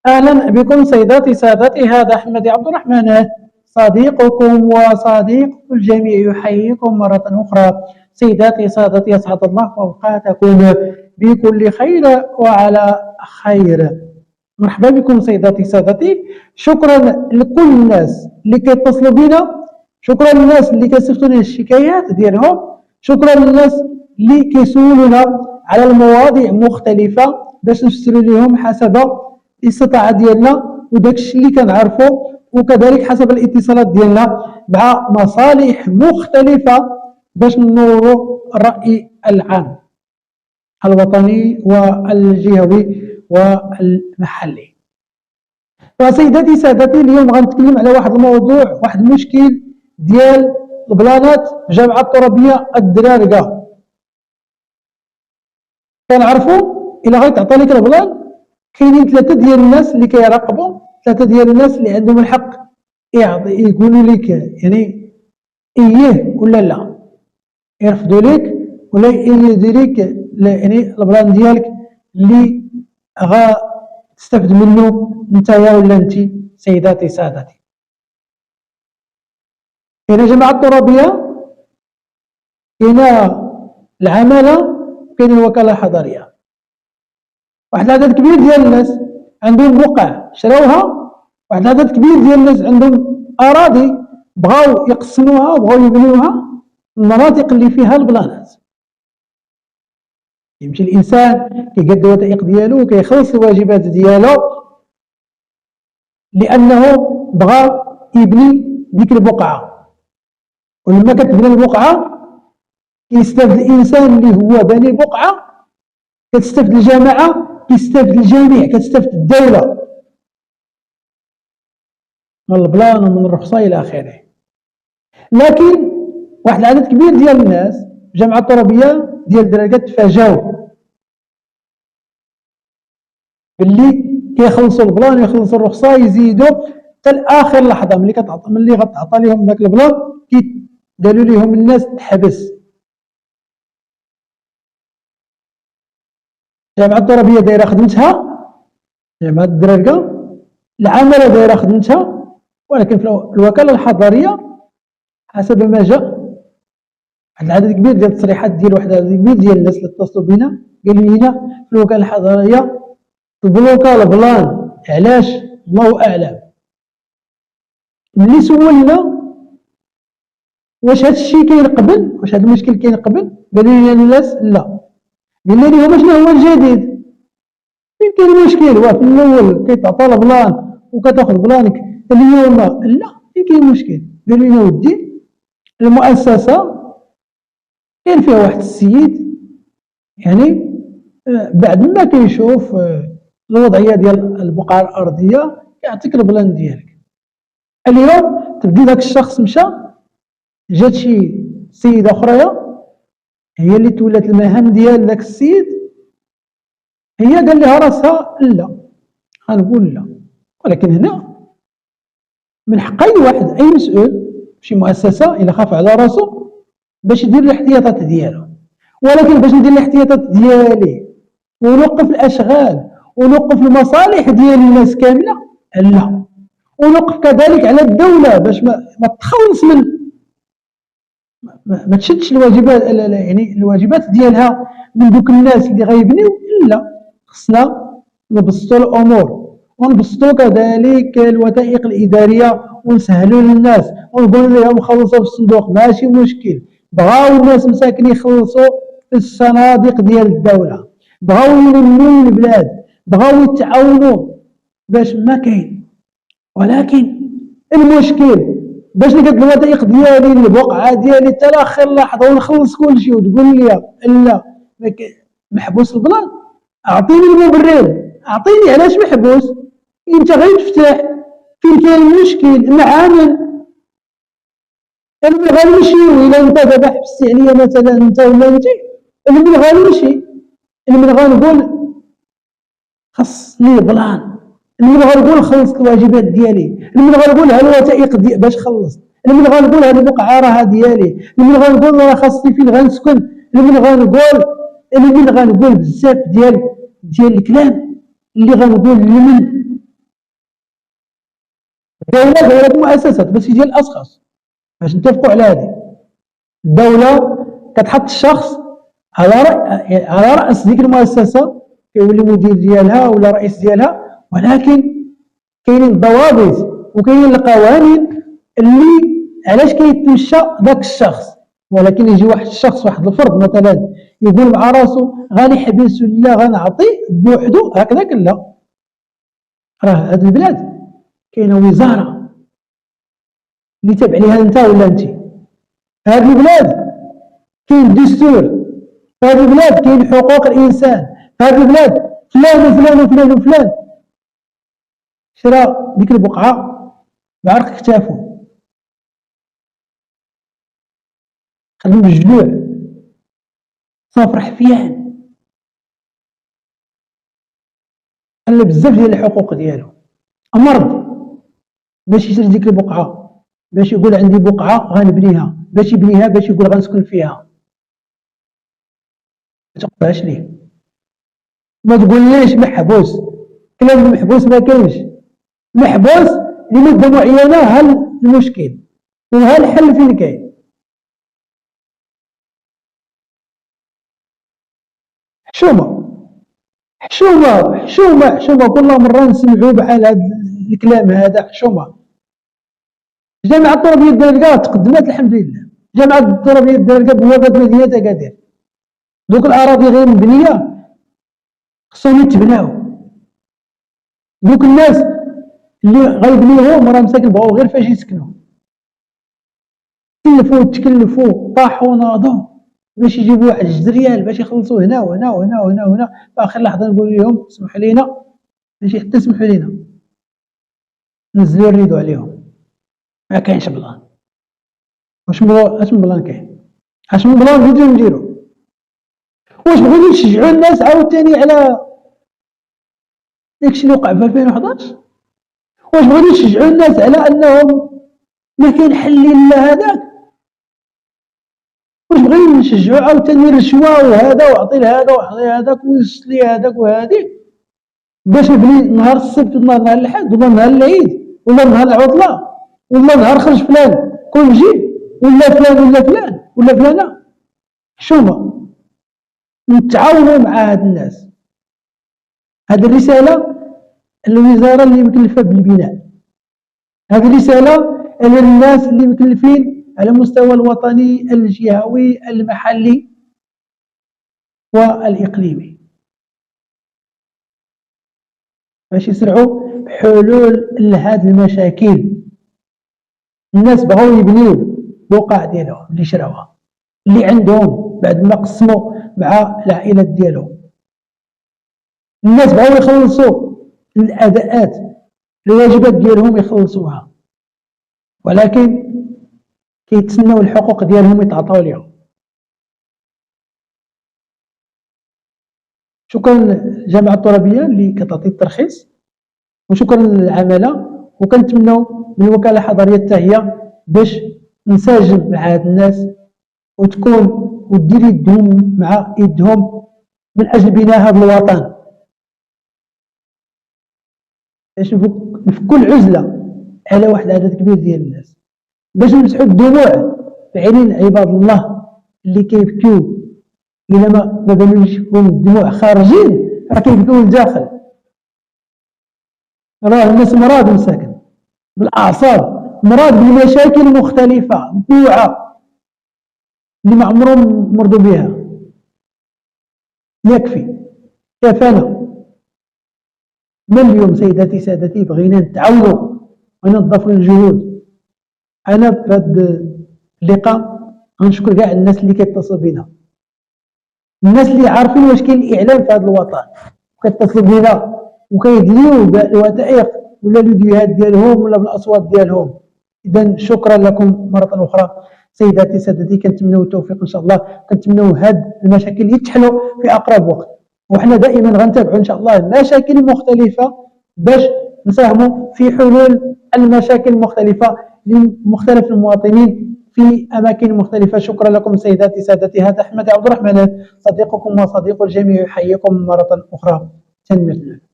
أهلا بكم سيداتي سادتي، هذا أحمد عبد الرحمن صديقكم وصديق الجميع، يحييكم مرة أخرى. سيداتي سادتي، أسعد الله أوقاتكم بكل خير وعلى خير. مرحبا بكم سيداتي سادتي. شكرا لكل الناس اللي كيتصلوا بنا، شكرا للناس اللي كيصيفطوا لنا الشكايات ديالهم، شكرا للناس اللي كيسولونا على المواضيع مختلفة باش نفسروا لهم حسب الاستطاعة ديالنا وداك الشيء اللي كنعرفوا، وكذلك حسب الاتصالات ديالنا مع مصالح مختلفة باش ننوروا الرأي العام الوطني والجهوي والمحلي. وسيداتي سادتي، اليوم غنتكلم على واحد الموضوع، واحد المشكل ديال البلانات في الجامعة الترابية الدرارقة. كنعرفوا إلا غيتعطى لك البلان كاينين ثلاثة ديال الناس اللي كيراقبوا، ثلاثة ديال الناس اللي عندهم الحق يقولوا لك يعني إيه ولا لا، يرفضوا لك ولا يأيدوا لك يعني البلان ديالك اللي غا تستفد منه نتايا ولا انت. سيداتي سادتي، كاينه جماعة الترابية، كاينه العمالة، كاينه الوكالة الحضرية. واحد العدد كبير ديال الناس عندهم بقع شراوها، واحد العدد كبير ديال الناس عندهم أراضي بغاو يقسموها وبغاو يبنيوها المناطق اللي فيها البلانات. يمشي الإنسان كيقاد الوثائق ديالو وكيخلص الواجبات ديالو لأنه بغا يبني ديك البقعة، ولما كتبنى البقعة كيستافد الإنسان اللي هو باني البقعة، كتستافد الجماعة، كيستافد الجميع، كتستافد الدولة من البلان ومن الرخصة إلى آخره. لكن واحد العدد كبير ديال الناس في جامعة الترابية ديال الدرارقة تفاجاو باللي كيخلصوا البلان ويخلصوا الرخصة يزيدوا حتى لآخر لحظة. ملي غتعطى لهم داك البلان قالوا لهم الناس تحبس. جامعة الترابية دايرة خدمتها، جامعة الدرارقة العمالة دايرة خدمتها، ولكن في الوكالة الحضرية حسب ما جاء واحد العدد كبير ديال التصريحات ديال واحد العدد كبير ديال الناس اللي اتصلوا بنا قالوا لنا في الوكالة الحضرية البلوكا البلان علاش الله أعلم. ملي سولنا واش هذا الشيء كاين قبل، واش هذا المشكل كاين قبل، قالوا لنا الناس لا. قلنا لهم شنو هو الجديد؟ فين كاين المشكل؟ هو في الأول كيتعطى البلان وكتاخذ بلانك اليوم لا، فين كاين المشكل؟ قالوا لنا ودي المؤسسة كاين فيها واحد السيد يعني بعد ما كيشوف الوضعية ديال البقعة الأرضية يعطيك البلان ديالك. اليوم تبدي داك الشخص مشى، جات شي سيدة أخرى هي اللي تولات المهام ديال داك السيد، هي قال لها راسها لا، غنقول لا. ولكن هنا من حق أي واحد، أي مسؤول شي مؤسسة إلا خاف على راسو باش يدير الاحتياطات ديالو. ولكن باش ندير الاحتياطات ديالي ونوقف الأشغال ونوقف المصالح ديال الناس كاملة لا، ونوقف كذلك على الدولة باش ما تخلص من ما تشدش الواجبات، يعني الواجبات ديالها من دوك الناس اللي غيبنيو لا. خصنا نبسطوا الأمور ونبسطوا كذلك الوثائق الإدارية ونسهلوا للناس ونقول لهم خلصوا في الصندوق ماشي مشكل. بغاو الناس مساكن يخلصوا في الصناديق ديال الدولة، بغاو يلموا البلاد، بغاو يتعاونوا باش ما كاين. ولكن المشكل باش نقد الوثائق ديالي البقعة ديالي حتى لاخر لحظة ونخلص كلشي وتقول لي لا محبوس البلان. اعطيني المبرر، اعطيني علاش محبوس. انت غير تفتح فين كاين المشكل معامل. اللي غنمشيو الى انت دابا حبستي عليا مثلا انت ولا انت، اللي غنمشي اللي غنقول خصني بلان، اللي غنقول خلصت الواجبات ديالي، اللي غنقول ها الوثائق ديالي باش خلصت، اللي غنقول هاد البقعه راها ديالي، اللي غنقول راه خاصني فين غنسكن، اللي غنقول بزاف ديال الكلام اللي غنقول لمن الدولة دولة مؤسسات ماشي ديال الأشخاص باش نتفقوا على هذه. الدولة كتحط الشخص على رأس ديك المؤسسة، كيولي مدير ديالها ولا رئيس ديالها، ولكن كاينين الضوابط وكاينين القوانين اللي علاش كيتمشى ذاك الشخص. ولكن يجي واحد الشخص، واحد الفرد مثلا، يقول مع راسو غنحبس ولا غنعطي بوحدو هكذاك، لا. راه هاد البلاد كاينه وزاره اللي تابع ليها انت ولا انت. هاد البلاد كاين دستور، في هاد البلاد كاين حقوق الانسان، في هاد البلاد فلان وفلان وفلان وفلان شرا ديك البقعه بعرق كتافو، خدم بالجلوع، صافر حفيان، خلى بزاف ديال الحقوق ديالو. مرض باش يشري ديك البقعه، باش يقول عندي بقعه غنبنيها، باش يبنيها باش يقول غنسكن فيها، ما تقطعش ليه. ما تقوليش محبوس، كلام المحبوس ما كاينش. محبوس لمده معينه، ها المشكل وها الحل فين كاين. حشومه حشومه حشومه حشومه، كل مره نسمعوا بحال هذا الكلام هذا. حشومه. الجامعه التربيه الدارقه تقدمت الحمد لله، الجامعه التربيه الدارقه بوابه مدينه اكادير، دوك الاراضي غير مبنيه خصهم يتبناو. دوك الناس اللي غيبنيوهم راه مساكن بغاو غير فاش يسكنوا، كلفوا تكلفوا طاحوا وناضوا باش يجيبوا واحد 2 ريال باش يخلصوا هنا وهنا وهنا وهنا وهنا. في اخر لحظه نقول لهم اسمحوا لينا، ماشي حتى سمحوا لينا، نزلوا الريدو عليهم، ما كاينش بلان. واش من بلان كاين؟ اش من بلان نزيدو نديرو؟ واش بغينا نشجعوا الناس عاوتاني على داكشي اللي وقع في 2011؟ واش بغينا نشجعوا الناس على انهم ما كاين حل الا هذاك؟ واش بغينا نشجعوا عاوتاني الرشوه وهذا وعطي لهذا وعطي هذاك ويوصل لي هذاك وهذيك باش نبني نهار السبت ولا نهار الاحد ولا نهار العيد ولا نهار العطله ولا نهار خرج فلان كون جي ولا فلان ولا فلان ولا فلانه؟ حشومه. نتعاونوا مع هاد الناس. هذه الرساله الوزاره اللي مكلفه بالبناء، هذه الرساله للناس اللي مكلفين على المستوى الوطني الجهوي المحلي والإقليمي باش يسرعوا حلول لهذه المشاكل. الناس بغاو يبنيو بقع ديالهم اللي شراوها، اللي عندهم بعد ما قسموا مع العائلات ديالهم. الناس بغاو يخلصوا الأداءات، الواجبات ديالهم يخلصوها، ولكن كيتسناو الحقوق ديالهم يتعطاو ليهم. شكرا للجامعة الترابية اللي كتعطي الترخيص، وشكرا للعمالة، وكنتمناو من الوكالة الحضرية حتى هي باش نساجم مع هاد الناس وتكون ودير يدهم مع يدهم من أجل بناء هذا الوطن، باش نفكوا العزلة على واحد العدد كبير ديال الناس، باش نمسحوا الدموع في عينين عباد الله اللي كيبكيو إلا ما بانوش لهم الدموع خارجين، راه كيبكيو لداخل. راه الناس مراد مساكن بالأعصاب، مراد بالمشاكل مختلفة متنوعة اللي ما عمرهم مرضوا بها. يكفي كفانا. من اليوم سيداتي سادتي بغينا نتعاونوا ونضافوا الجهود. أنا في هذا اللقاء غنشكر كاع الناس اللي كيتصلوا بنا، الناس اللي عارفين واش كاين الإعلام في هذا الوطن وكيتصلوا بنا وكيدليو بالوثائق ولا الفيديوهات ديالهم ولا بالاصوات ديالهم. اذا شكرا لكم مره اخرى سيداتي سادتي، كنتمنوا التوفيق ان شاء الله، كنتمنوا هاد المشاكل يتحلوا في اقرب وقت، وحنا دائما غنتابعوا ان شاء الله مشاكل مختلفه باش نساهموا في حلول المشاكل المختلفه لمختلف المواطنين في اماكن مختلفه. شكرا لكم سيداتي سادتي، هذا احمد عبد الرحمن صديقكم وصديق الجميع، يحييكم مره اخرى. تنمية.